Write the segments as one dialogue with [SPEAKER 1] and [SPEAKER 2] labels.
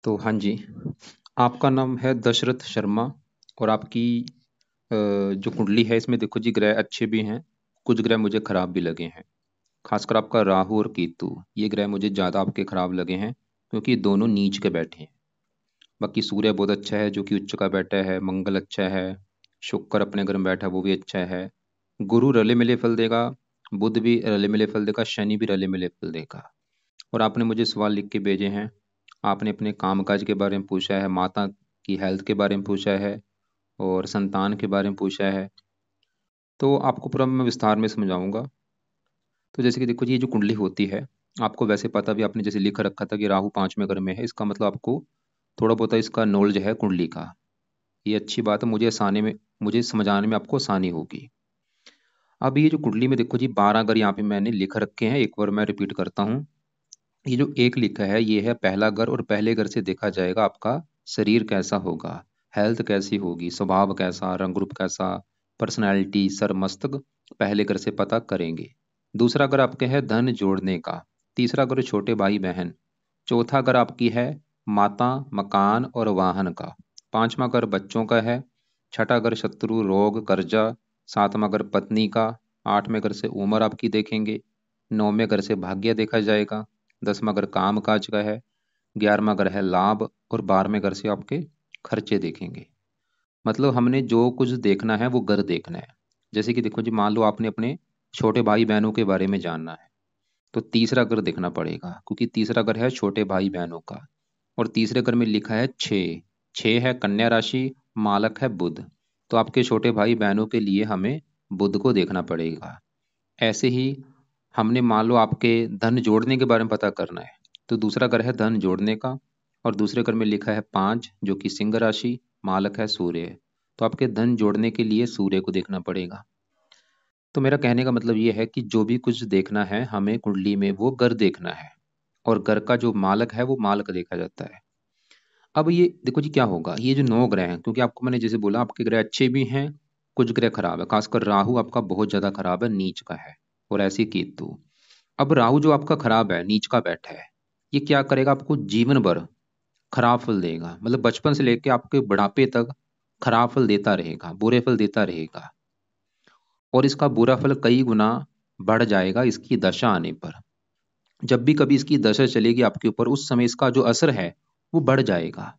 [SPEAKER 1] तो हाँ जी, आपका नाम है दशरथ शर्मा और आपकी जो कुंडली है इसमें देखो जी ग्रह अच्छे भी हैं, कुछ ग्रह मुझे खराब भी लगे हैं। खासकर आपका राहु और केतु ये ग्रह मुझे ज़्यादा आपके खराब लगे हैं क्योंकि ये दोनों नीच के बैठे हैं। बाकी सूर्य बहुत अच्छा है जो कि उच्च का बैठा है, मंगल अच्छा है, शुक्र अपने घर में बैठा है वो भी अच्छा है, गुरु रले मिले फल देगा, बुध भी रले मिले फल देगा, शनि भी रले मिले फल देगा। और आपने मुझे सवाल लिख के भेजे हैं। आपने अपने कामकाज के बारे में पूछा है, माता की हेल्थ के बारे में पूछा है और संतान के बारे में पूछा है। तो आपको पूरा मैं विस्तार में समझाऊंगा। तो जैसे कि देखो जी ये जो कुंडली होती है, आपको वैसे पता भी आपने जैसे लिख रखा था कि राहु 5वें घर में है, इसका मतलब आपको थोड़ा बहुत इसका नॉलेज है कुंडली का। ये अच्छी बात है, मुझे समझाने में आपको आसानी होगी। अब ये जो कुंडली में देखो जी 12 घर यहाँ पे मैंने लिख रखे हैं, एक बार मैं रिपीट करता हूँ। ये जो एक लिखा है ये है पहला घर, और पहले घर से देखा जाएगा आपका शरीर कैसा होगा, हेल्थ कैसी होगी, स्वभाव कैसा, रंग रूप कैसा, पर्सनैलिटी, सर मस्तक पहले घर से पता करेंगे। दूसरा घर आपके है धन जोड़ने का। तीसरा घर छोटे भाई बहन। चौथा घर आपकी है माता, मकान और वाहन का। पांचवा घर बच्चों का है। छठा घर शत्रु, रोग, कर्जा। सातवां घर पत्नी का। आठवें घर से उम्र आपकी देखेंगे। नौवें घर से भाग्य देखा जाएगा। 10वां घर काम काज का है। 11वां घर है लाभ। और 12वें घर से आपके खर्चे देखेंगे। मतलब हमने जो कुछ देखना है वो घर देखना है। जैसे कि देखो जी मान लो आपने अपने छोटे भाई बहनों के बारे में जानना है, तो तीसरा घर देखना पड़ेगा क्योंकि तीसरा घर है छोटे भाई बहनों का। और तीसरे घर में लिखा है 6। 6 है कन्या राशि, मालक है बुध। तो आपके छोटे भाई बहनों के लिए हमें बुध को देखना पड़ेगा। ऐसे ही हमने मान लो आपके धन जोड़ने के बारे में पता करना है, तो दूसरा घर है धन जोड़ने का। और दूसरे घर में लिखा है 5 जो कि सिंह राशि, मालक है सूर्य। तो आपके धन जोड़ने के लिए सूर्य को देखना पड़ेगा। तो मेरा कहने का मतलब ये है कि जो भी कुछ देखना है हमें कुंडली में वो घर देखना है, और घर का जो मालक है वो मालक देखा जाता है। अब ये देखो जी क्या होगा, ये जो 9 ग्रह हैं, क्योंकि आपको मैंने जैसे बोला आपके ग्रह अच्छे भी हैं, कुछ ग्रह खराब है। खासकर राहु आपका बहुत ज्यादा खराब है, नीच का है। और ऐसे ही केतु। अब राहु जो आपका खराब है, नीच का बैठा है, ये क्या करेगा, आपको जीवन भर खराब फल देगा। मतलब बचपन से लेके आपके बुढ़ापे तक खराब फल देता रहेगा, बुरे फल देता रहेगा। और इसका बुरा फल कई गुना बढ़ जाएगा इसकी दशा आने पर। जब भी कभी इसकी दशा चलेगी आपके ऊपर, उस समय इसका जो असर है वो बढ़ जाएगा।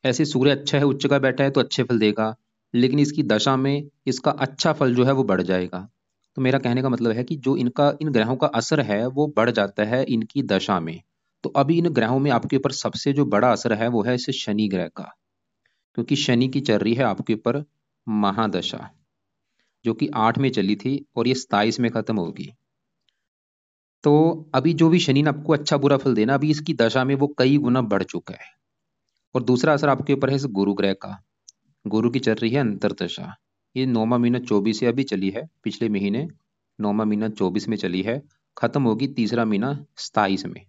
[SPEAKER 1] ऐसे सूर्य अच्छा है, उच्च का बैठा है तो अच्छे फल देगा, लेकिन इसकी दशा में इसका अच्छा फल जो है वो बढ़ जाएगा। तो मेरा कहने का मतलब है कि जो इनका इन ग्रहों का असर है वो बढ़ जाता है इनकी दशा में। तो अभी इन ग्रहों में आपके ऊपर सबसे जो बड़ा असर है वो है इस शनि ग्रह का, क्योंकि शनि की चल रही है आपके ऊपर महादशा, जो कि 8 में चली थी और ये 27 में खत्म होगी। तो अभी जो भी शनि ने आपको अच्छा बुरा फल देना, अभी इसकी दशा में वो कई गुना बढ़ चुका है। और दूसरा असर आपके ऊपर है इस गुरु ग्रह का। गुरु की चल रही है अंतरदशा। ये 9वां महीना 24 से अभी चली है, पिछले महीने 9वां महीना 24 में चली है, खत्म होगी तीसरा महीना 27 में।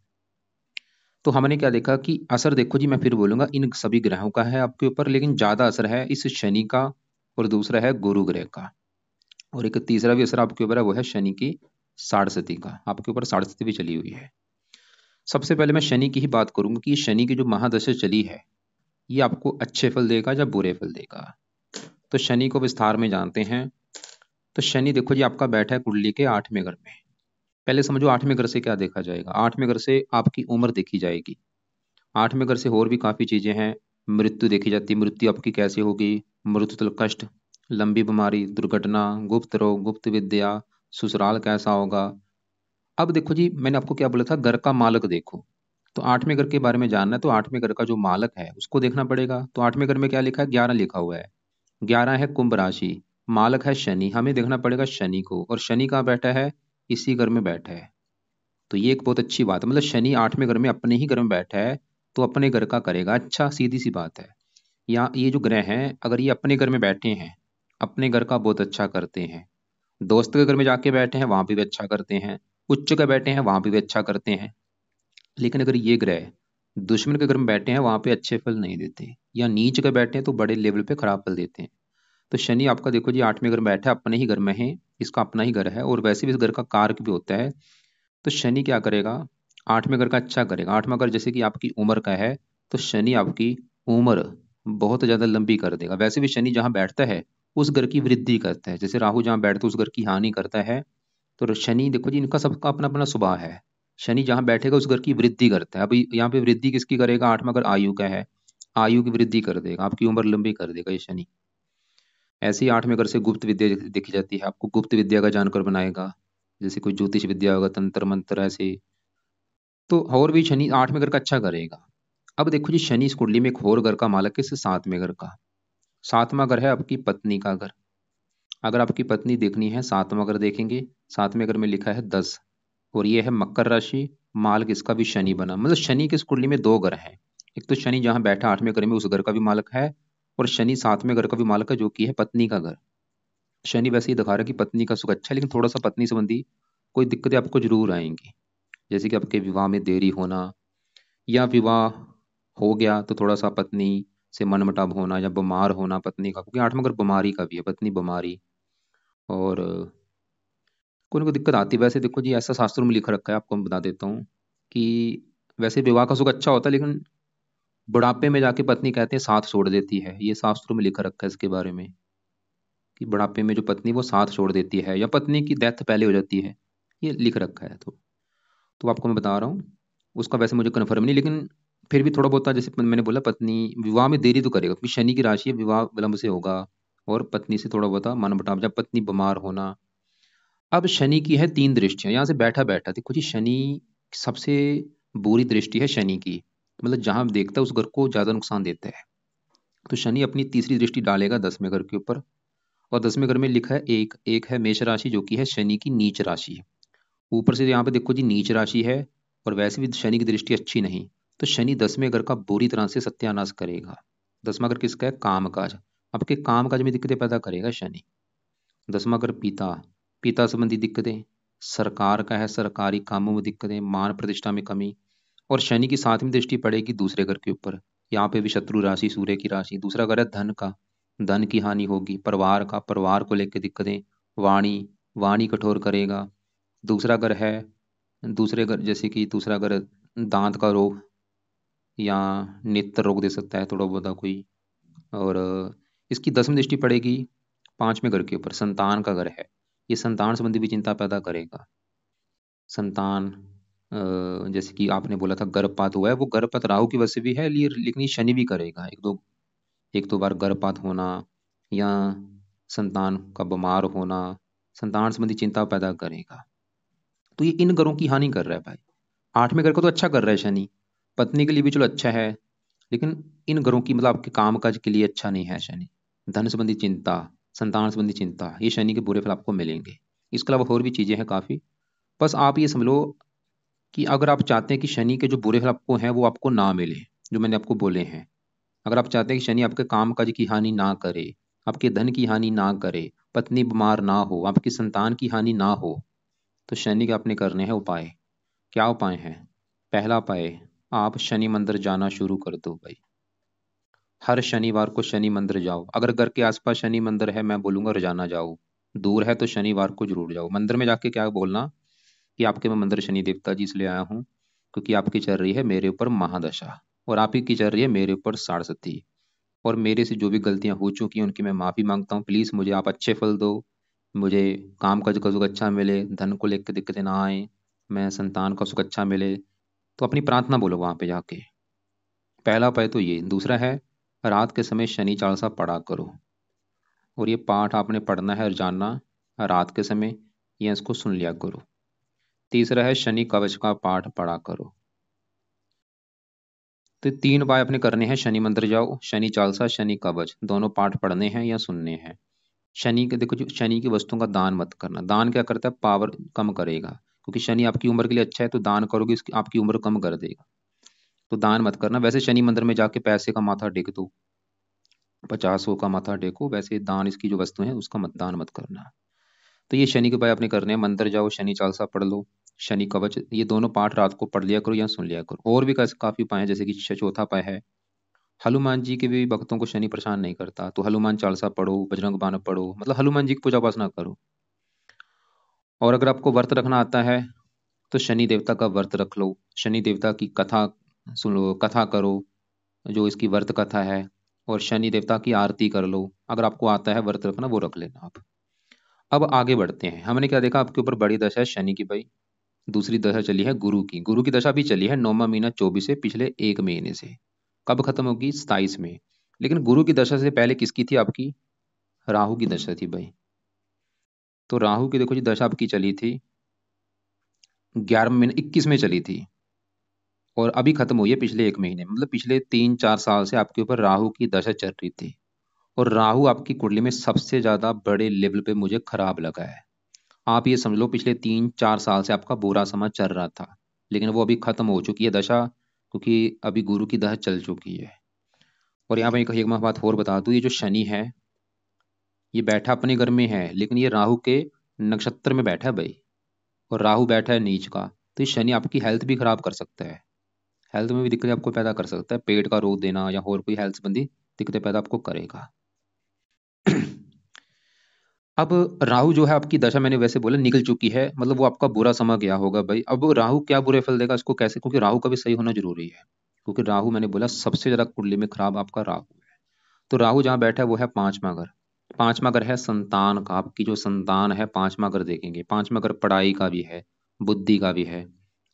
[SPEAKER 1] तो हमने क्या देखा कि असर देखो जी मैं फिर बोलूंगा इन सभी ग्रहों का है आपके ऊपर, लेकिन ज्यादा असर है इस शनि का, और दूसरा है गुरु ग्रह का। और एक तीसरा भी असर आपके ऊपर है वो है शनि की साढ़सती का, आपके ऊपर साढ़सती भी चली हुई है। सबसे पहले मैं शनि की ही बात करूंगा कि शनि की जो महादशा चली है ये आपको अच्छे फल देगा या बुरे फल देगा। तो शनि को विस्तार में जानते हैं। तो शनि देखो जी आपका बैठा है कुंडली के 8वें घर में। पहले समझो 8वें घर से क्या देखा जाएगा, 8वें घर से आपकी उम्र देखी जाएगी। 8वें घर से और भी काफी चीजें हैं। मृत्यु देखी जाती है, मृत्यु आपकी कैसी होगी, मृत्यु कष्ट, लंबी बीमारी, दुर्घटना, गुप्त रोग, गुप्त विद्या, ससुराल कैसा होगा। अब देखो जी मैंने आपको क्या बोला था, घर का मालक देखो। तो 8वें घर के बारे में जानना है तो 8वें घर का जो मालक है उसको देखना पड़ेगा। तो 8वें घर में क्या लिखा है, 11 लिखा हुआ है। 11 है कुंभ राशि, मालक है शनि, हमें देखना पड़ेगा शनि को। और शनि कहाँ बैठा है, इसी घर में बैठा है। तो ये एक बहुत अच्छी बात है, मतलब शनि 8वें घर में अपने ही घर में बैठा है, तो अपने घर का करेगा अच्छा, सीधी सी बात है। यहाँ ये जो ग्रह हैं अगर ये अपने घर में बैठे हैं, अपने घर का बहुत अच्छा करते हैं। दोस्त के घर में जाके बैठे हैं वहां पे भी अच्छा करते हैं, उच्च के बैठे हैं वहां पे भी अच्छा करते हैं। लेकिन अगर ये ग्रह दुश्मन के घर में बैठे हैं वहां पे अच्छे फल नहीं देते, या नीच के बैठे हैं तो बड़े लेवल पे खराब फल देते हैं। तो शनि आपका देखो जी 8वें घर में बैठा है, अपने ही घर में है, इसका अपना ही घर है, और वैसे भी इस घर का कारक भी होता है। तो शनि क्या करेगा, 8वें घर का अच्छा करेगा। 8वां घर जैसे कि आपकी उम्र का है, तो शनि आपकी उम्र बहुत ज़्यादा लंबी कर देगा। वैसे भी शनि जहाँ बैठता है उस घर की वृद्धि करता है, जैसे राहु जहाँ बैठता है उस घर की हानि करता है। तो शनि देखो जी, इनका सबका अपना अपना स्वभाव है। शनि जहाँ बैठेगा उस घर की वृद्धि करता है। अभी यहाँ पे वृद्धि किसकी करेगा? आठवां घर आयु का है, आयु की वृद्धि कर देगा, आपकी उम्र लंबी कर देगा ये शनि। ऐसे ही आठवें घर से गुप्त विद्या देखी जाती है, आपको गुप्त विद्या का जानकार बनाएगा, जैसे कोई ज्योतिष विद्या होगा, तंत्र मंत्र ऐसे। तो और भी शनि आठवें घर का अच्छा करेगा। अब देखो जी, शनि इस कुंडली में एक और घर का मालक है, इससे सातवें घर का। सातवां घर है आपकी पत्नी का घर। अगर आपकी पत्नी देखनी है, सातवां घर देखेंगे, सातवें घर में लिखा है 10, और ये है मकर राशि, मालक इसका भी शनि बना। मतलब शनि की इस कुंडली में दो घर हैं। एक तो शनि जहां बैठा आठवें घर में उस घर का भी मालक है, और शनि सातवें घर का भी मालक है, जो कि है पत्नी का घर। शनि वैसे ही दिखा रहा है कि पत्नी का सुख अच्छा है, लेकिन थोड़ा सा पत्नी संबंधी कोई दिक्कतें आपको जरूर आएंगी, जैसे कि आपके विवाह में देरी होना, या विवाह हो गया तो थोड़ा सा पत्नी से मनमुटाव होना, या बीमार होना पत्नी का, क्योंकि आठवां घर बीमारी का भी है, पत्नी बीमारी। और कोई ना कोई दिक्कत आती है। वैसे देखो जी, ऐसा शास्त्रों में लिखा रखा है, आपको मैं बता देता हूँ कि वैसे विवाह का सुख अच्छा होता है, लेकिन बुढ़ापे में जाके पत्नी कहते हैं साथ छोड़ देती है। ये शास्त्रों में लिखा रखा है इसके बारे में, कि बुढ़ापे में जो पत्नी वो साथ छोड़ देती है, या पत्नी की डेथ पहले हो जाती है, ये लिख रखा है। तो आपको मैं बता रहा हूँ, उसका वैसे मुझे कन्फर्म नहीं, लेकिन फिर भी थोड़ा बहुत जैसे मैंने बोला, पत्नी विवाह में देरी तो करेगा, क्योंकि शनि की राशि है, विवाह विलंब से होगा। और पत्नी से थोड़ा बहुत मनमुटाव, जब पत्नी बीमार होना। अब शनि की है तीन दृष्टियां, यहाँ से बैठा बैठा देखो जी, शनि सबसे बुरी दृष्टि है शनि की, मतलब जहां देखता है उस घर को ज्यादा नुकसान देता है। तो शनि अपनी तीसरी दृष्टि डालेगा 10वें घर के ऊपर, और 10वें घर में लिखा है एक एक है मेष राशि, जो कि है शनि की नीच राशि है। ऊपर से यहाँ पे देखो जी, नीच राशि है, और वैसे भी शनि की दृष्टि अच्छी नहीं। तो शनि 10वें घर का बुरी तरह से सत्यानाश करेगा। 10वां घर किसका है? कामकाज। आपके कामकाज में दिक्कतें पैदा करेगा शनि। 10वां घर पिता, पिता संबंधी दिक्कतें। सरकार का है, सरकारी कामों में दिक्कतें, मान प्रतिष्ठा में कमी। और शनि की सातवीं दृष्टि पड़ेगी दूसरे घर के ऊपर, यहाँ पे भी शत्रु राशि, सूर्य की राशि। दूसरा घर है धन का, धन की हानि होगी। परिवार का, परिवार को लेकर दिक्कतें। वाणी, वाणी कठोर करेगा। दूसरा घर है, दूसरे घर जैसे कि दूसरा घर दांत का रोग, या नेत्र रोग दे सकता है थोड़ा बहुत कोई। और इसकी 10वीं दृष्टि पड़ेगी पांचवें घर के ऊपर, संतान का घर है। ये संतान संबंधी भी चिंता पैदा करेगा। संतान, जैसे कि आपने बोला था गर्भपात हुआ है, वो गर्भपात राहु की वजह से भी है, लेकिन ये शनि भी करेगा। एक दो बार गर्भपात होना, या संतान का बीमार होना, संतान संबंधी चिंता पैदा करेगा। तो ये इन घरों की हानि कर रहा है भाई। आठवें घर को तो अच्छा कर रहा है शनि, पत्नी के लिए भी चलो अच्छा है, लेकिन इन घरों की, मतलब आपके कामकाज के लिए अच्छा नहीं है शनि। धन संबंधी चिंता, संतान संबंधी चिंता, ये शनि के बुरे फल आपको मिलेंगे। इसके अलावा और भी चीजें हैं काफी। बस आप ये समझ लो कि अगर आप चाहते हैं कि शनि के जो बुरे फल आपको हैं वो आपको ना मिले, जो मैंने आपको बोले हैं, अगर आप चाहते हैं कि शनि आपके कामकाज की हानि ना करे, आपके धन की हानि ना करे, पत्नी बीमार ना हो, आपकी संतान की हानि ना हो, तो शनि के आपने करने हैं उपाय। क्या उपाय हैं? पहला उपाय, आप शनि मंदिर जाना शुरू कर दो भाई। हर शनिवार को शनि मंदिर जाओ। अगर घर के आसपास शनि मंदिर है, मैं बोलूंगा रोजाना जाओ। दूर है तो शनिवार को जरूर जाओ। मंदिर में जाके क्या बोलना कि आपके मैं मंदिर शनि देवता जी इसलिए आया हूँ क्योंकि आपकी चल रही है मेरे ऊपर महादशा, और आप ही की चल रही है मेरे ऊपर साड़सती, और मेरे से जो भी गलतियां हो चुकी हैं उनकी मैं माफी मांगता हूँ। प्लीज मुझे आप अच्छे फल दो, मुझे काम काज का सुख अच्छा मिले, धन को लेकर दिक्कतें ना आए, मैं संतान का सुख अच्छा मिले। तो अपनी प्रार्थना बोलो वहां पे जाके। पहला उपाय तो ये। दूसरा है, रात के समय शनि चालीसा पढ़ा करो, और ये पाठ आपने पढ़ना है रोजाना रात के समय, या इसको सुन लिया करो। तीसरा है, शनि कवच का पाठ पढ़ा करो। तो तीन उपाय अपने करने हैं, शनि मंदिर जाओ, शनि चालीसा, शनि कवच, दोनों पाठ पढ़ने हैं या सुनने हैं। शनि के देखो, जो शनि की वस्तुओं का दान मत करना। दान क्या करता है? पावर कम करेगा, क्योंकि शनि आपकी उम्र के लिए अच्छा है, तो दान करोगे इसकी आपकी उम्र कम कर देगा। तो दान मत करना। वैसे शनि मंदिर में जाके पैसे का माथा टेक दो, 50 का माथा टेको। वैसे दान इसकी जो वस्तु है उसका मत दान मत करना। तो ये शनि के उपाय अपने करने हैं। मंदिर जाओ, शनि चालीसा पढ़ लो, शनि कवच, ये दोनों पाठ रात को पढ़ लिया करो या सुन लिया करो। और भी काफी उपाय हैं, जैसे कि चौथा उपाय है, हनुमान जी के भी भक्तों को शनि परेशान नहीं करता, तो हनुमान चालीसा पढ़ो, बजरंग बाण पढ़ो, मतलब हनुमान जी की पूजा उपासना करो। और अगर आपको व्रत रखना आता है तो शनि देवता का व्रत रख लो, शनि देवता की कथा सुन लो, कथा करो, जो इसकी व्रत कथा है, और शनि देवता की आरती कर लो। अगर आपको आता है व्रत रखना वो रख लेना आप। अब आगे बढ़ते हैं। हमने क्या देखा, आपके ऊपर बड़ी दशा है शनि की भाई। दूसरी दशा चली है गुरु की। गुरु की दशा भी चली है 9वां महीना 24 से, पिछले 1 महीने से। कब खत्म होगी? 27 में। लेकिन गुरु की दशा से पहले किसकी थी आपकी? राहु की दशा थी भाई। तो राहु की देखो जी दशा आपकी चली थी 11 महीने 21 में चली थी, और अभी खत्म हुई है पिछले 1 महीने में। मतलब पिछले 3-4 साल से आपके ऊपर राहु की दशा चल रही थी। और राहु आपकी कुंडली में सबसे ज्यादा बड़े लेवल पे मुझे खराब लगा है। आप ये समझ लो पिछले 3-4 साल से आपका बुरा समय चल रहा था, लेकिन वो अभी खत्म हो चुकी है दशा, क्योंकि अभी गुरु की दशा चल चुकी है। और यहाँ पे एक मैं बात और बता दूं, ये जो शनि है ये बैठा अपने घर में है, लेकिन ये राहु के नक्षत्र में बैठा है भाई। और राहु बैठा है नीच का। तो ये शनि आपकी हेल्थ भी खराब कर सकता है। हेल्थ में भी दिक्कतें आपको पैदा कर सकता है, पेट का रोग देना या और कोई हेल्थ संबंधी दिक्कतें पैदा आपको करेगा। अब राहु जो है आपकी दशा मैंने वैसे बोला निकल चुकी है, मतलब वो आपका बुरा समय गया होगा भाई। अब वो राहु क्या बुरे फल देगा इसको कैसे, क्योंकि राहु का भी सही होना जरूरी है। क्योंकि राहु मैंने बोला सबसे ज्यादा कुंडली में खराब आपका राहु है। तो राहु जहाँ बैठा है वो है 5वां घर। 5वां घर है संतान का। आपकी जो संतान है 5वां घर देखेंगे। 5वां घर पढ़ाई का भी है, बुद्धि का भी है।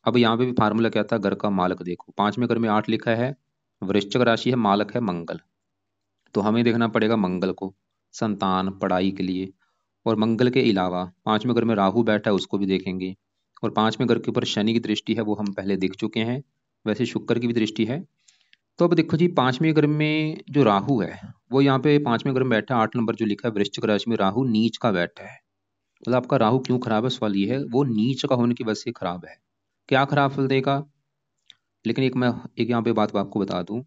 [SPEAKER 1] अब यहाँ पे भी फार्मूला क्या था, घर का मालक देखो। 5वें घर में 8 लिखा है, वृश्चिक राशि है, मालक है मंगल। तो हमें देखना पड़ेगा मंगल को, संतान पढ़ाई के लिए। और मंगल के अलावा 5वें घर में राहु बैठा है, उसको भी देखेंगे। और 5वें घर के ऊपर शनि की दृष्टि है, वो हम पहले देख चुके हैं। वैसे शुक्र की भी दृष्टि है। तो अब देखो जी 5वें घर में जो राहु है वो यहाँ पे 5वें घर में बैठा है। 8 नंबर जो लिखा है वृश्चिक राशि में राहु नीच का बैठा है। मतलब आपका राहु क्यों खराब है, सवाल ये है। वो नीच का होने की वजह से खराब है। क्या खराब फल देगा? लेकिन एक यहाँ पे बात आपको बता दूं।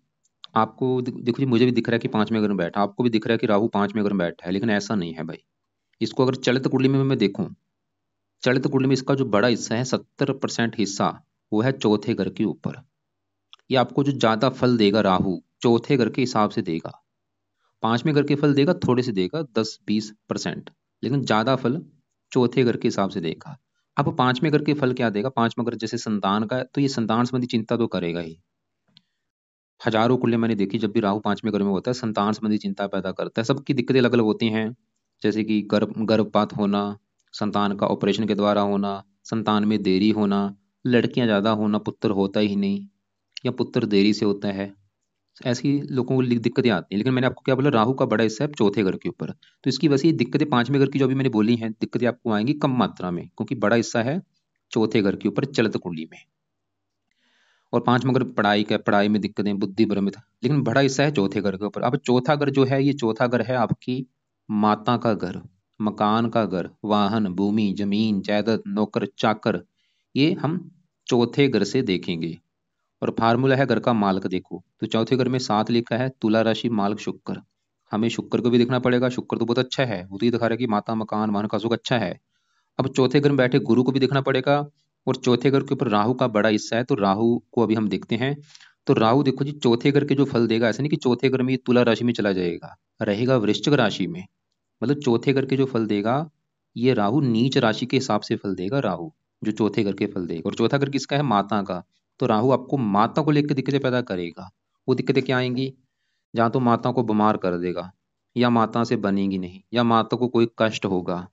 [SPEAKER 1] आपको देखो जी, मुझे भी दिख रहा है कि 5वें घर में बैठा, आपको भी दिख रहा है कि राहु 5वें घर में बैठा है, लेकिन ऐसा नहीं है भाई। इसको अगर चलित कुंडली में मैं देखूं, चलित कुंडली में इसका जो बड़ा हिस्सा है 70% हिस्सा वो है चौथे घर के ऊपर। ये आपको जो ज्यादा फल देगा राहु चौथे घर के हिसाब से देगा। 5वें घर के फल देगा, थोड़े से देगा 10-20%, लेकिन ज्यादा फल चौथे घर के हिसाब से देगा। अब 5वें घर के फल क्या देगा? 5वां घर जैसे संतान का है, तो ये संतान संबंधी चिंता तो करेगा ही। हजारों कुंडली मैंने देखी, जब भी राहु 5वें घर में होता है संतान संबंधी चिंता पैदा करता है। सबकी दिक्कतें अलग अलग होती हैं, जैसे कि गर्भपात होना, संतान का ऑपरेशन के द्वारा होना, संतान में देरी होना, लड़कियां ज्यादा होना, पुत्र होता ही नहीं, या पुत्र देरी से होता है। ऐसी लोगों को दिक्कतें आती हैं। लेकिन मैंने आपको क्या बोला, राहु का बड़ा हिस्सा है चौथे घर के ऊपर। तो इसकी वजह से ये दिक्कतें 5वें घर की जो भी मैंने बोली हैं दिक्कतें आपको आएंगी कम मात्रा में, क्योंकि बड़ा हिस्सा है चौथे घर के ऊपर चलित कुंडली में। और 5वां घर पढ़ाई का, पढ़ाई में दिक्कतें, बुद्धि भ्रमित, लेकिन बड़ा हिस्सा है चौथे घर के ऊपर। अब चौथा घर जो है, ये चौथा घर है आपकी माता का घर, मकान का घर, वाहन, भूमि, जमीन, जायदाद, नौकर चाकर, ये हम चौथे घर से देखेंगे। और फार्मूला है घर का मालक देखो। तो चौथे घर में 7 लिखा है, तुला राशि, मालक शुक्र। हमें शुक्र को भी देखना पड़ेगा। शुक्र तो बहुत अच्छा है, वो तो ये दिखा रहा है कि माता, मकान, वाहन का सुख अच्छा है। अब चौथे घर में बैठे गुरु को भी देखना पड़ेगा। और चौथे घर के ऊपर राहु का बड़ा हिस्सा है, तो राहु को अभी हम देखते हैं। तो राहु देखो जी चौथे घर के जो फल देगा, ऐसा नहीं कि चौथे घर में ये तुला राशि में चला जाएगा, रहेगा वृश्चिक राशि में। मतलब चौथे घर के जो फल देगा, ये राहु नीच राशि के हिसाब से फल देगा राहु, जो चौथे घर के फल देगा। और चौथा घर किसका है? माता का। तो राहु आपको माता को लेकर दिक्कतें पैदा करेगा। वो दिक्कतें क्या आएंगी? जहाँ तो माता को बीमार कर देगा, या माता से बनेगी नहीं, या माता को कोई कष्ट होगा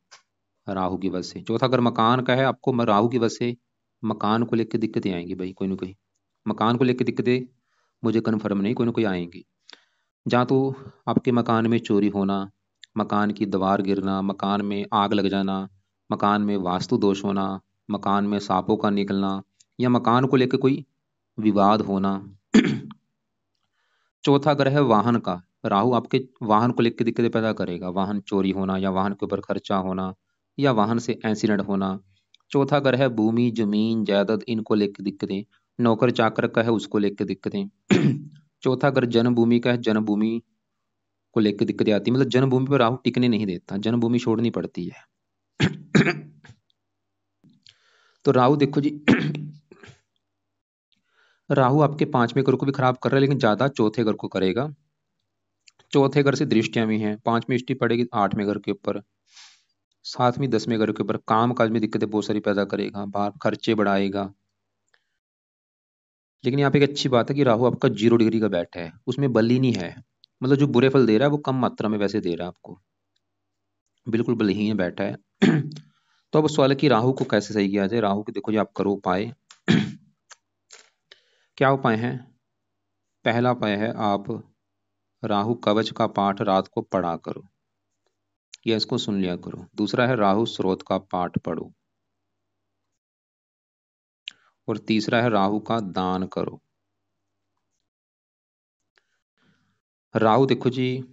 [SPEAKER 1] राहु की वजह से। चौथा अगर मकान का है, आपको राहु की वजह से मकान को लेकर दिक्कतें आएंगी भाई, कोई ना कोई मकान को लेकर दिक्कतें, मुझे कन्फर्म नहीं, कोई ना कोई आएंगी। जहाँ तो आपके मकान में चोरी होना, मकान की दीवार गिरना, मकान में आग लग जाना, मकान में वास्तु दोष होना, मकान में सांपों का निकलना, या मकान को लेकर कोई विवाद होना। चौथा ग्रह है वाहन का। राहु आपके वाहन को लेकर दिक्कतें पैदा करेगा, वाहन चोरी होना, या वाहन के ऊपर खर्चा होना, या वाहन से एक्सीडेंट होना। चौथा ग्रह है भूमि, जमीन, जायदाद, इनको लेकर दिक्कतें। नौकर चाकर का है, उसको लेकर दिक्कतें। चौथा ग्रह जन्मभूमि का है, जन्मभूमि को लेकर दिक्कतें आती है। मतलब जन्मभूमि पर राहु टिकने नहीं देता, जन्मभूमि छोड़नी पड़ती है। तो राहु देखो जी राहु आपके 5वें घर को भी खराब कर रहा है, लेकिन ज्यादा चौथे घर को करेगा। चौथे घर से दृष्टियां भी हैं। 5वीं दृष्टि पड़ेगी 8वें घर के ऊपर, 7वीं 10वें घर के ऊपर। काम काज में दिक्कतें बहुत सारी पैदा करेगा, बाहर खर्चे बढ़ाएगा। लेकिन यहाँ पे एक अच्छी बात है कि राहु आपका 0 डिग्री का बैठा है, उसमें बलहीन है, मतलब जो बुरे फल दे रहा है वो कम मात्रा में वैसे दे रहा है आपको, बिल्कुल बलहीन बैठा है। तो अब सवाल है कि राहु को कैसे सही किया जाए। राहु के देखो जी, आप करो उपाय। क्या उपाय है? पहला उपाय है, आप राहु कवच का पाठ रात को पढ़ा करो, या इसको सुन लिया करो। दूसरा है राहु स्रोत का पाठ पढ़ो। और तीसरा है राहु का दान करो। राहु देखो जी,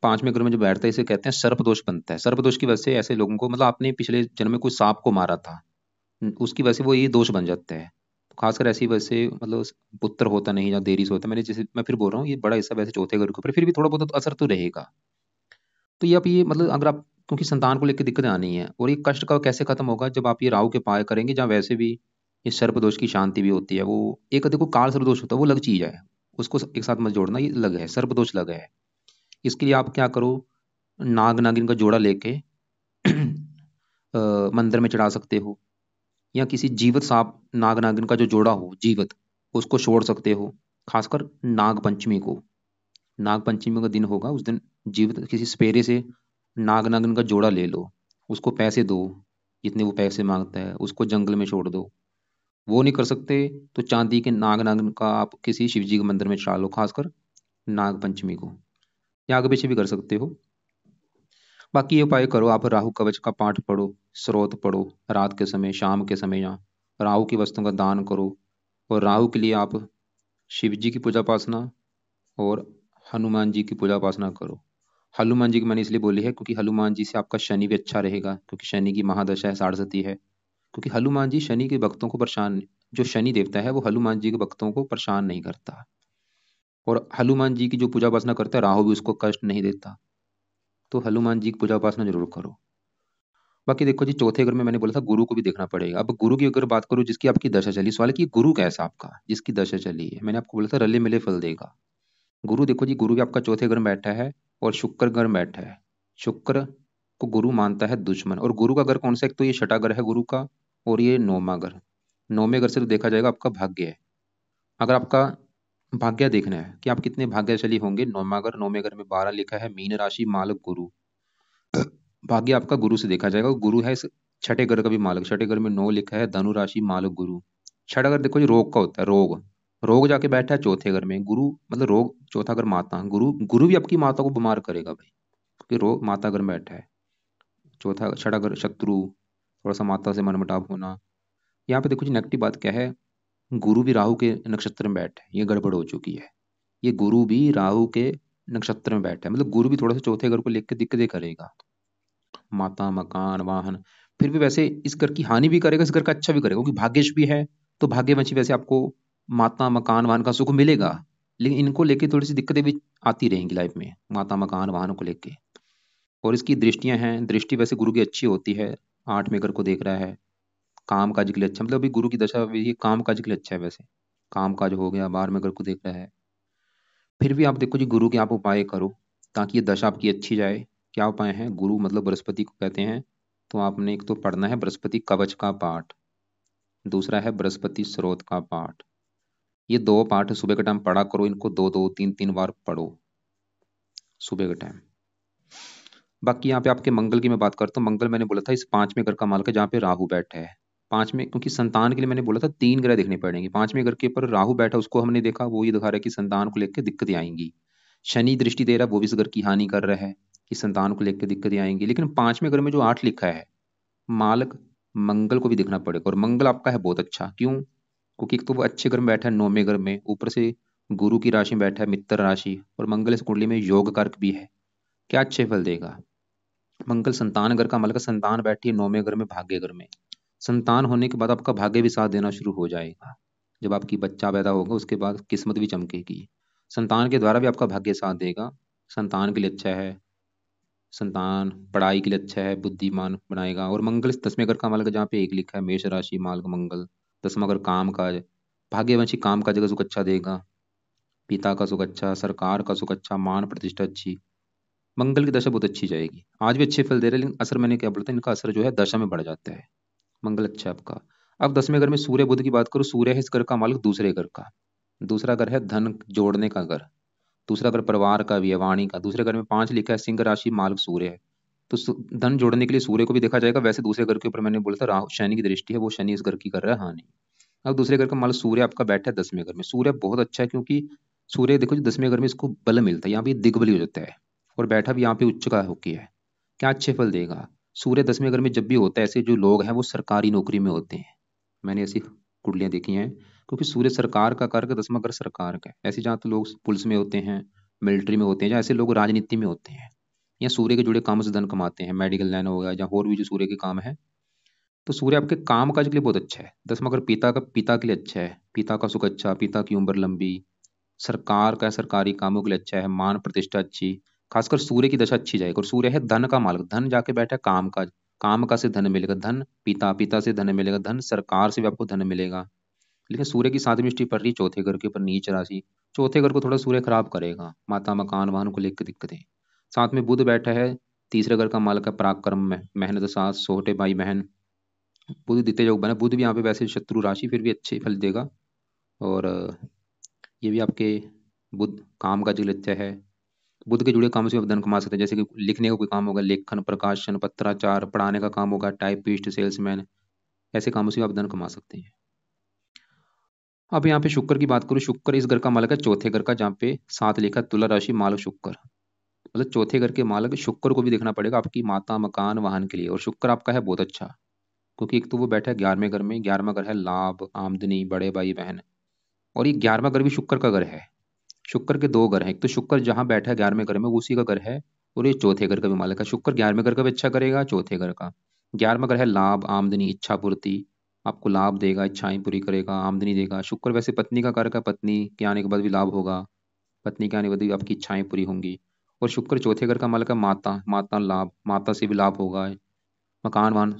[SPEAKER 1] 5वें घर में जो बैठता है इसे कहते हैं सर्प दोष बनता है। सर्प दोष की वजह से ऐसे लोगों को, मतलब आपने पिछले जन्म में कोई सांप को मारा था, उसकी वजह से वो ये दोष बन जाता है। तो खासकर ऐसी वजह से, मतलब पुत्र होता नहीं या देरी से होता है, मैंने जैसे मैं फिर बोल रहा हूँ, ये बड़ा हिस्सा वैसे चौथे घर के ऊपर, फिर भी थोड़ा बहुत तो असर तो रहेगा। तो ये आप ये मतलब अगर आप, क्योंकि संतान को लेकर दिक्कत आनी है, और ये कष्ट का कैसे खत्म होगा, जब आप ये राहु के पाए करेंगे, जहाँ वैसे भी ये सर्प दोष की शांति भी होती है। वो एक देखो काल सर्प दोष होता है, वो अलग चीज है, उसको एक साथ मत जोड़ना, ये अलग है, सर्प दोष अलग है। इसके लिए आप क्या करो, नाग नागिन का जोड़ा लेके मंदिर में चढ़ा सकते हो, या किसी जीवित सांप नाग नागिन का जो जोड़ा हो जीवित, उसको छोड़ सकते हो। खासकर नाग पंचमी को, नाग पंचमी का दिन होगा उस दिन, जीवित किसी सपेरे से नाग नागिन का जोड़ा ले लो, उसको पैसे दो, जितने वो पैसे मांगता है उसको जंगल में छोड़ दो। वो नहीं कर सकते तो चांदी के नाग नागिन का आप किसी शिव जी के मंदिर में चढ़ा लो, खासकर नाग पंचमी को, या आगे पीछे भी कर सकते हो। बाकी ये उपाय करो, आप राहु कवच का पाठ पढ़ो, स्रोत पढ़ो, रात के समय शाम के समय, या राहु की वस्तुओं का दान करो। और राहु के लिए आप शिव जी की पूजा उपासना और हनुमान जी की पूजा उपासना करो। हनुमान जी की मैंने इसलिए बोली है क्योंकि हनुमान जी से आपका शनि भी अच्छा रहेगा, क्योंकि शनि की महादशा है, साढ़सती है। क्योंकि हनुमान जी शनि के भक्तों को परेशान, जो शनि देवता है वो हनुमान जी के भक्तों को परेशान नहीं करता। और हनुमान जी की जो पूजा उपासना करता है, राहु भी उसको कष्ट नहीं देता। तो हनुमान जी की पूजा उपासना जरूर करो। बाकी देखो जी, चौथे घर में मैंने बोला था गुरु को भी देखना पड़ेगा। अब गुरु की अगर बात करूं, जिसकी आपकी दशा चली, सवाल है कि गुरु कैसा आपका, जिसकी दशा चली है, मैंने आपको बोला था रले मिले फल देगा। गुरु देखो जी, गुरु भी आपका चौथे घर में बैठा है, और शुक्र घर में बैठा है। शुक्र को गुरु मानता है दुश्मन, और गुरु का घर कौन सा, एक तो ये छठा घर है गुरु का, और ये नौवां घर। नौवें घर से तो देखा जाएगा आपका भाग्य है। अगर आपका भाग्य देखना है कि आप कितने भाग्यशाली होंगे, नौवां घर, नौवें घर में 12 लिखा है, मीन राशि मालक गुरु। भाग्य आपका गुरु से देखा जाएगा, गुरु है इस छठे घर का भी मालक। छठे घर में 9 लिखा है, धनु राशि मालक गुरु। छठा घर देखो जी रोग का होता है, रोग। रोग जाके बैठा है चौथे घर में गुरु, मतलब रोग, चौथा घर माता, गुरु, गुरु भी आपकी माता को बीमार करेगा भाई, क्योंकि रोग माता घर में बैठा है। चौथा छठा घर शत्रु, थोड़ा सा माता से मनमुटाव होना। यहाँ पे देखो जी नेगेटिव बात क्या है, गुरु भी राहु के नक्षत्र में बैठा है, ये गड़बड़ हो चुकी है। ये गुरु भी राहु के नक्षत्र में बैठा है, मतलब गुरु भी थोड़ा सा चौथे घर को लेकर दिक्कतें करेगा, माता मकान वाहन। फिर भी वैसे इस घर की हानि भी करेगा, इस घर का अच्छा भी करेगा, क्योंकि भाग्यश भी है। तो भाग्यवंशी वैसे आपको माता मकान वाहन का सुख मिलेगा, लेकिन इनको लेके थोड़ी सी दिक्कतें भी आती रहेंगी लाइफ में, माता मकान वाहनों को लेके। और इसकी दृष्टियां हैं, दृष्टि वैसे गुरु की अच्छी होती है, 8वें घर को देख रहा है, काम काज के लिए अच्छा, मतलब अभी गुरु की दशा भी ये काम काज के लिए अच्छा है वैसे, काम काज हो गया, 12वें घर को देख रहा है। फिर भी आप देखो जी, गुरु के आप उपाय करो ताकि ये दशा आपकी अच्छी जाए। क्या उपाय है, गुरु मतलब बृहस्पति को कहते हैं। तो आपने एक तो पढ़ना है बृहस्पति कवच का पाठ, दूसरा है बृहस्पति स्रोत का पाठ। ये दो पाठ सुबह के टाइम पढ़ा करो, इनको दो दो तीन तीन बार पढ़ो सुबह के टाइम। बाकी यहाँ पे आपके मंगल की मैं बात करता हूँ। मंगल मैंने बोला था इस 5वें घर का मालिक है, जहाँ पे राहु बैठा है। 5वें, क्योंकि संतान के लिए मैंने बोला था 3 ग्रह देखने पड़ेंगे। 5वें घर के ऊपर राहु बैठा, उसको हमने देखा, वो ये दिखा रहा है कि संतान को लेकर दिक्कतें आएंगी। शनि दृष्टि दे रहा है, वो भी इस घर की हानि कर रहा है कि संतान को लेकर दिक्कतें आएंगी। लेकिन 5वें घर में जो 8 लिखा है, मालक मंगल को भी देखना पड़ेगा। और मंगल आपका है बहुत अच्छा, क्यों? क्योंकि एक तो वो अच्छे घर में बैठा है 9वें घर में, ऊपर से गुरु की राशि में बैठा है, मित्र राशि, और मंगल इस कुंडली में योग कारक भी है। क्या अच्छे फल देगा मंगल, संतान घर का मालिक है, संतान बैठी है 9वें घर में, भाग्य घर में। संतान होने के बाद आपका भाग्य भी साथ देना शुरू हो जाएगा। जब आपकी बच्चा पैदा होगा उसके बाद किस्मत भी चमकेगी, संतान के द्वारा भी आपका भाग्य साथ देगा। संतान के लिए अच्छा है, संतान पढ़ाई के लिए अच्छा है, बुद्धिमान बनाएगा। और मंगल इस 10वें घर का मालिक है, जहाँ पे 1 लिखा है, मेष राशि मालिक मंगल। 10वां घर काम काज, भाग्यवंशी काम काज का सुख अच्छा देगा, पिता का सुख अच्छा, सरकार का सुख अच्छा, मान प्रतिष्ठा अच्छी। मंगल की दशा बहुत अच्छी जाएगी। आज भी अच्छे फल दे रहे हैं, लेकिन असर मैंने क्या बोलता है, इनका असर जो है दशा में बढ़ जाता है। मंगल अच्छा है आपका। अब 10वें घर में सूर्य बुध की बात करूं, सूर्य है इस घर का मालिक दूसरे घर का, दूसरा घर है धन जोड़ने का घर, दूसरा घर परिवार का भी है, वाणी का। दूसरे घर में 5 लिखा है, सिंह राशि मालक सूर्य है। तो धन जोड़ने के लिए सूर्य को भी देखा जाएगा। वैसे दूसरे घर के ऊपर मैंने बोला था राहु शनि की दृष्टि है, वो शनि इस घर की कर रहा है हानि। अब दूसरे घर का मालक सूर्य आपका बैठा है 10वें घर में। सूर्य बहुत अच्छा है, क्योंकि सूर्य देखो जी 10वें घर में इसको बल मिलता है, यहाँ पे दिग्बली हो जाता है, और बैठा भी यहाँ पे उच्च का होके है। क्या अच्छे फल देगा। सूर्य 10वें घर में जब भी होता है, ऐसे जो लोग हैं वो सरकारी नौकरी में होते हैं। मैंने ऐसी कुंडलियां देखी हैं, क्योंकि सूर्य सरकार का कारक, 10वां घर सरकार का है। ऐसे जहाँ तो लोग पुलिस में होते हैं, मिलिट्री में होते हैं, या ऐसे लोग राजनीति में होते हैं, या सूर्य के जुड़े काम से धन कमाते हैं, मेडिकल लाइन हो गया, या और भी जो सूर्य के काम है। तो सूर्य आपके काम काज के लिए बहुत अच्छा है। 10वां घर पिता के लिए अच्छा है, पिता का सुख अच्छा, पिता की उम्र लंबी, सरकार का सरकारी कामों के लिए अच्छा है, मान प्रतिष्ठा अच्छी। खासकर सूर्य की दशा अच्छी जाएगी। और सूर्य है धन का मालक, धन जाके बैठा है काम का, काम का से धन मिलेगा, धन पिता, पिता से धन मिलेगा, धन सरकार से भी आपको धन मिलेगा। लेकिन सूर्य की 7वीं दृष्टि पड़ रही चौथे घर के ऊपर, नीच राशि। चौथे घर को थोड़ा सूर्य खराब करेगा, माता मकान वाहन को लेकर दिक्कतें। साथ में बुध बैठा है, तीसरे घर का मालक है पराक्रम में, मेहनत, सास, छोटे भाई बहन। बुध द्वितीय योग बना, बुध भी यहाँ पे वैसे शत्रु राशि, फिर भी अच्छे फल देगा। और ये भी आपके बुध काम का जो अच्छा है। बुध के जुड़े कामों से आप धन कमा सकते हैं, जैसे कि लिखने का कोई काम होगा, लेखन, प्रकाशन, पत्राचार, पढ़ाने का काम होगा, टाइपिस्ट, सेल्समैन, ऐसे कामों से आप धन कमा सकते हैं। अब यहाँ पे शुक्र की बात करूँ, शुक्र इस घर का मालक है चौथे घर का, जहाँ पे 7 लिखा है, तुला राशि मालक शुक्र। मतलब चौथे घर के मालक शुक्र को भी देखना पड़ेगा आपकी माता, मकान, वाहन के लिए। और शुक्र आपका है बहुत अच्छा, क्योंकि एक तो वो बैठा है 11वें घर में। 11वां घर है लाभ, आमदनी, बड़े भाई बहन। और ये 11वां घर भी शुक्र का घर है। शुक्र के 2 घर हैं, एक तो शुक्र जहाँ बैठा है 11वें घर में, वो उसी का घर है। और ये चौथे घर का भी मालिक है। शुक्र 11वें घर का भी अच्छा करेगा, चौथे घर का। 11वां घर है लाभ, आमदनी, इच्छा पूर्ति। आपको लाभ देगा, इच्छाएं पूरी करेगा, आमदनी देगा। शुक्र वैसे पत्नी का कारक है, पत्नी के आने के बाद भी लाभ होगा, पत्नी के आने के बाद भी आपकी इच्छाएं पूरी होंगी। और शुक्र चौथे घर का मालिक है माता, माता लाभ, माता से भी लाभ होगा। मकान वाहन,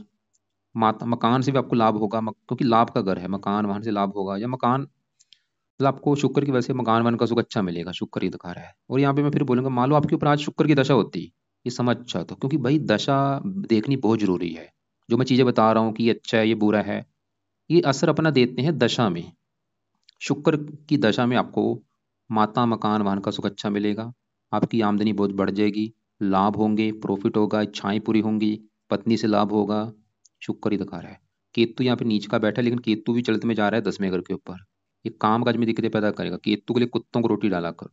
[SPEAKER 1] माता मकान से भी आपको लाभ होगा, क्योंकि लाभ का घर है, मकान वाहन से लाभ होगा। या मकान मतलब आपको शुक्र की वजह से मकान वन का सुख अच्छा मिलेगा, शुक्र ही दिखा रहा है। और यहाँ पे मैं फिर बोलूंगा, मान लो आपके ऊपर आज शुक्र की दशा होती, ये समझ अच्छा तो, क्योंकि भाई दशा देखनी बहुत जरूरी है। जो मैं चीजें बता रहा हूँ कि ये अच्छा है ये बुरा है, ये असर अपना देते हैं दशा में। शुक्र की दशा में आपको माता, मकान, वाहन का सुख अच्छा मिलेगा, आपकी आमदनी बहुत बढ़ जाएगी, लाभ होंगे, प्रॉफिट होगा, इच्छाएं पूरी होंगी, पत्नी से लाभ होगा। शुक्र ही दिखा रहा है। केतु यहाँ पे नीच का बैठा है, लेकिन केतु भी चलते में जा रहा है 10वें घर के ऊपर। ये काम काज में दिक्कतें पैदा करेगा। केतु के लिए कुत्तों को रोटी डाला करो।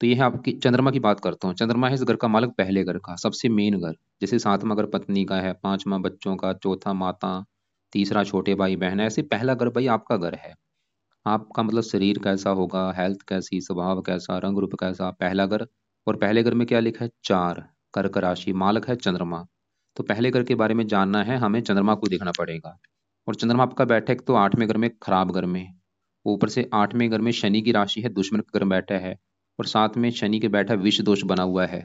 [SPEAKER 1] तो ये है आपकी। चंद्रमा की बात करता हूँ। चंद्रमा है इस घर का मालिक, पहले घर का, सबसे मेन घर। जैसे 7वां घर पत्नी का है, 5वां बच्चों का, चौथा माता, तीसरा छोटे भाई बहन। ऐसे पहला घर भाई आपका घर है। आपका मतलब शरीर कैसा होगा, हेल्थ कैसी, स्वभाव कैसा, रंग रूप कैसा, पहला घर। और पहले घर में क्या लिखा है, 4, कर्क राशि, मालक है चंद्रमा। तो पहले घर के बारे में जानना है हमें, चंद्रमा को देखना पड़ेगा। और चंद्रमा आपका बैठा है एक तो 8वें घर में, खराब घर में। ऊपर से 8वें घर में शनि की राशि है, दुश्मन का घर में बैठा है। और साथ में शनि के बैठा विष दोष बना हुआ है।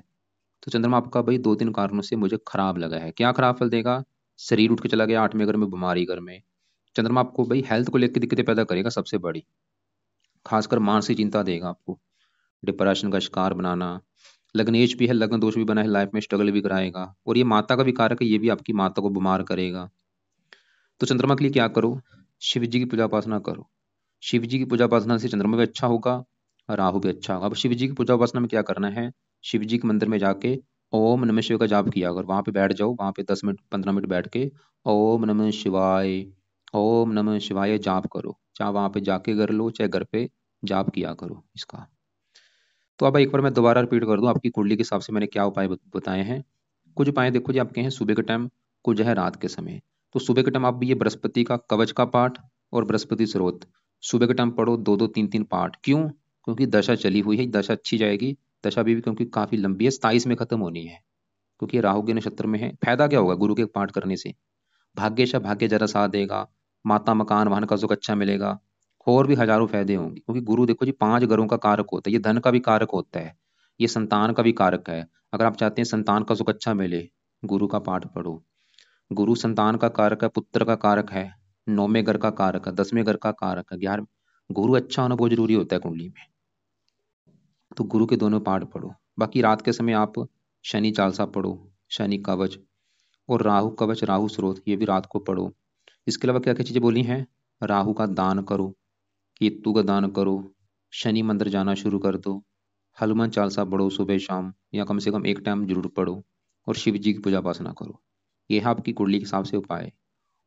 [SPEAKER 1] तो चंद्रमा आपका भाई 2-3 कारणों से मुझे खराब लगा है। क्या खराब फल देगा, शरीर उठ के चला गया 8वें घर में, बीमारी घर में। चंद्रमा आपको भाई हेल्थ को लेकर दिक्कतें पैदा करेगा सबसे बड़ी, खासकर मानसिक चिंता देगा आपको, डिप्रेशन का शिकार बनाना। लग्नेश भी है, लग्न दोष भी बना है, लाइफ में स्ट्रगल भी कराएगा। और ये माता का भी कारक है, ये भी आपकी माता को बीमार करेगा। तो चंद्रमा के लिए क्या करो, शिव जी की पूजा उपासना करो। शिव जी की पूजा उपासना से चंद्रमा भी अच्छा होगा, राहु भी अच्छा होगा। अब शिव जी की पूजा उपासना में क्या करना है, शिव जी के मंदिर में जाके ओम नमः शिवाय का जाप किया अगर, वहां पे बैठ जाओ, वहां पे 10 मिनट 15 मिनट बैठ के ओम नमः शिवाय, ओम नमः शिवाय जाप करो। चाहे वहां पे जाके कर लो, चाहे घर पे जाप किया करो इसका। तो अब एक बार मैं दोबारा रिपीट कर दूं, आपकी कुंडली के हिसाब से मैंने क्या उपाय बताए हैं। कुछ उपाय देखो जी आपके हैं सुबह के टाइम, कुछ है रात के समय। तो सुबह के टाइम आप भी ये बृहस्पति का कवच का पाठ और बृहस्पति स्रोत सुबह के टाइम पढ़ो, 2-2 3-3 पाठ। क्यों, क्योंकि दशा चली हुई है, दशा अच्छी जाएगी। दशा भी क्योंकि काफी लंबी है, 27 में खत्म होनी है, क्योंकि ये राहु के नक्षत्र में है। फायदा क्या होगा गुरु के पाठ करने से, भाग्यशा भाग्य जरा साथ देगा, माता मकान वाहन का सुख अच्छा मिलेगा। और भी हजारों फायदे होंगे, क्योंकि गुरु देखो जी 5 घरों का कारक होता है, ये धन का भी कारक होता है, ये संतान का भी कारक है। अगर आप चाहते हैं संतान का सुख अच्छा मिले, गुरु का पाठ पढ़ो। गुरु संतान का कारक है, पुत्र का कारक है, 9वें घर का कारक है, 10वें घर का कारक है, 11। गुरु अच्छा होना बहुत जरूरी होता है कुंडली में। तो गुरु के दोनों पाठ पढ़ो। बाकी रात के समय आप शनि चालीसा पढ़ो, शनि कवच और राहु कवच, राहु स्रोत, ये भी रात को पढ़ो। इसके अलावा क्या क्या चीजें बोली हैं, राहु का दान करो, केतु का दान करो, शनि मंदिर जाना शुरू कर दो, हनुमान चालीसा पढ़ो सुबह शाम, या कम से कम एक टाइम जरूर पढ़ो, और शिव जी की पूजा उपासना करो। ये है आपकी कुंडली के हिसाब से उपाय।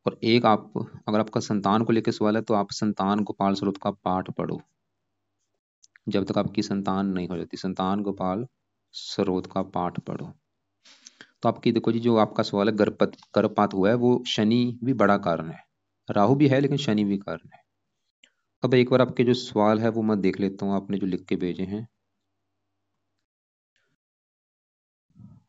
[SPEAKER 1] और एक आप, अगर आपका संतान को लेकर सवाल है तो आप संतान गोपाल स्रोत का पाठ पढ़ो। जब तक आपकी संतान नहीं हो जाती, संतान गोपाल स्रोत का पाठ पढ़ो। तो आपकी देखो जी, जो आपका सवाल है गर्भपात हुआ है, वो शनि भी बड़ा कारण है, राहु भी है लेकिन शनि भी कारण है। अब एक बार आपके जो सवाल है वो मैं देख लेता हूँ, आपने जो लिख के भेजे हैं।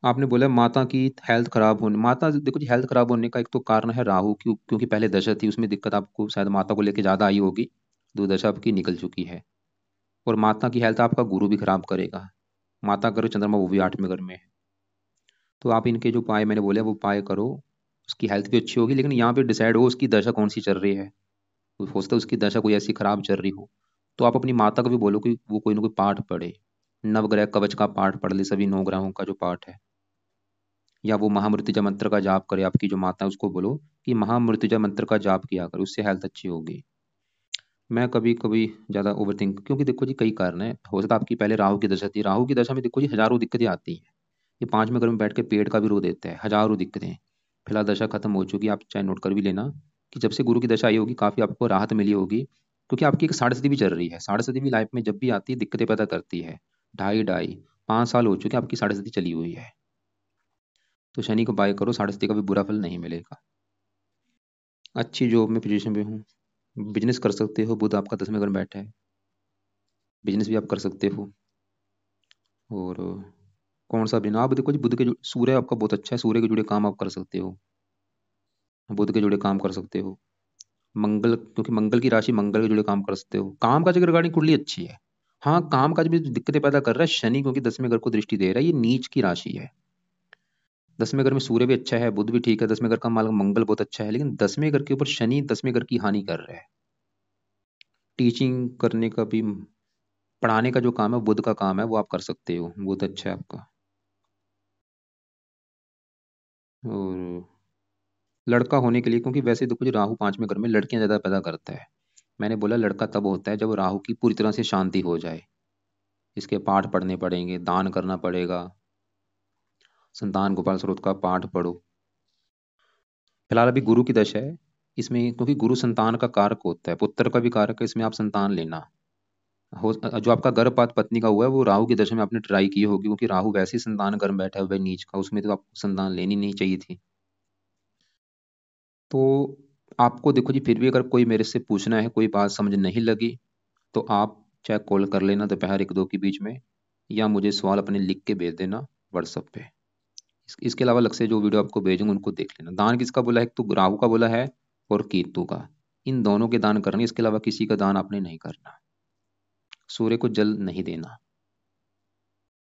[SPEAKER 1] आपने बोला माता की हेल्थ खराब होने, माता देखो जी हेल्थ खराब होने का एक तो कारण है राहु, क्योंकि पहले दशा थी उसमें दिक्कत आपको शायद माता को लेके ज़्यादा आई होगी, दुर्दशा आपकी निकल चुकी है। और माता की हेल्थ आपका गुरु भी खराब करेगा। माता करो चंद्रमा, वो भी 8वें घर में है। तो आप इनके जो उपाय मैंने बोले वो उपाय करो, उसकी हेल्थ भी अच्छी होगी। लेकिन यहाँ पे डिसाइड हो उसकी दशा कौन सी चल रही है। हो सकता है उसकी दशा कोई ऐसी खराब चल रही हो, तो आप अपनी माता को भी बोलो कि वो कोई ना कोई पाठ पढ़े, नवग्रह कवच का पाठ पढ़ ले, सभी 9 ग्रहों का जो पाठ है, या वो महामृत्युंजय मंत्र का जाप करे। आपकी जो माता है उसको बोलो कि महामृत्युंजय मंत्र का जाप किया कर, उससे हेल्थ अच्छी होगी। मैं कभी कभी ज़्यादा ओवर थिंक, क्योंकि देखो जी कई कारण है, हो सकता है आपकी पहले राहु की दशा थी, राहु की दशा में देखो जी हजारों दिक्कतें आती हैं। ये 5वें घर में बैठ के पेट का भी रो देता है, हजारों दिक्कतें। फिलहाल दशा खत्म हो चुकी है, आप चाहे नोट कर भी लेना कि जब से गुरु की दशा आई होगी काफ़ी आपको राहत मिली होगी। क्योंकि आपकी एक साढ़े सती भी चल रही है, साढ़े सती भी लाइफ में जब भी आती है दिक्कतें पैदा करती है। ढाई ढाई 5 साल हो चुके हैं आपकी साढ़े सती चली हुई है। तो शनि को बाय करो, साढ़े सती का भी बुरा फल नहीं मिलेगा। अच्छी जॉब में पोजीशन पे हूँ, बिजनेस कर सकते हो, बुध आपका 10वें घर में बैठा है, बिजनेस भी आप कर सकते हो। और कौन सा बिना, आप देखो जी बुध के सूर्य आपका बहुत अच्छा है, सूर्य के जुड़े काम आप कर सकते हो, बुध के जुड़े काम कर सकते हो। मंगल, क्योंकि मंगल की राशि, मंगल के जुड़े काम कर सकते हो। काम काज की रिगार्डिंग कुंडली अच्छी है। हाँ, काम काज में दिक्कतें पैदा कर रहा है शनि, क्योंकि 10वें घर को दृष्टि दे रहा है, ये नीच की राशि है। 10वें घर में सूर्य भी अच्छा है, बुध भी ठीक है, 10वें घर का मालक मंगल बहुत अच्छा है, लेकिन 10वें घर के ऊपर शनि 10वें घर की हानि कर रहा है। टीचिंग करने का भी, पढ़ाने का जो काम है बुध का काम है, वो आप कर सकते हो, बुध अच्छा है आपका। और लड़का होने के लिए, क्योंकि वैसे देखो जो राहु 5वें घर में लड़कियां ज्यादा पैदा करता है, मैंने बोला लड़का तब होता है जब राहु की पूरी तरह से शांति हो जाए। इसके पाठ पढ़ने पड़ेंगे, दान करना पड़ेगा, संतान गोपाल स्रोत का पाठ पढ़ो। फिलहाल अभी गुरु की दशा है इसमें, क्योंकि गुरु संतान का कारक होता है, पुत्र का भी कारक है, इसमें आप संतान लेना हो। जो आपका गर्भपात पत्नी का हुआ है वो राहु की दशा में आपने ट्राई की होगी, क्योंकि राहु वैसे ही संतान घर में बैठा हुआ है नीच का, उसमें तो आपको संतान लेनी नहीं चाहिए थी। तो आपको देखो जी, फिर भी अगर कोई मेरे से पूछना है, कोई बात समझ नहीं लगी, तो आप चाहे कॉल कर लेना दोपहर 1-2 के बीच में, या मुझे सवाल अपने लिख के भेज देना व्हाट्सएप पे। इसके अलावा अलग से जो वीडियो आपको भेजूंगा उनको देख लेना। दान किसका बोला है, एक तो राहु का बोला है और केतु का, इन दोनों के दान करने, इसके अलावा किसी का दान आपने नहीं करना। सूर्य को जल नहीं देना।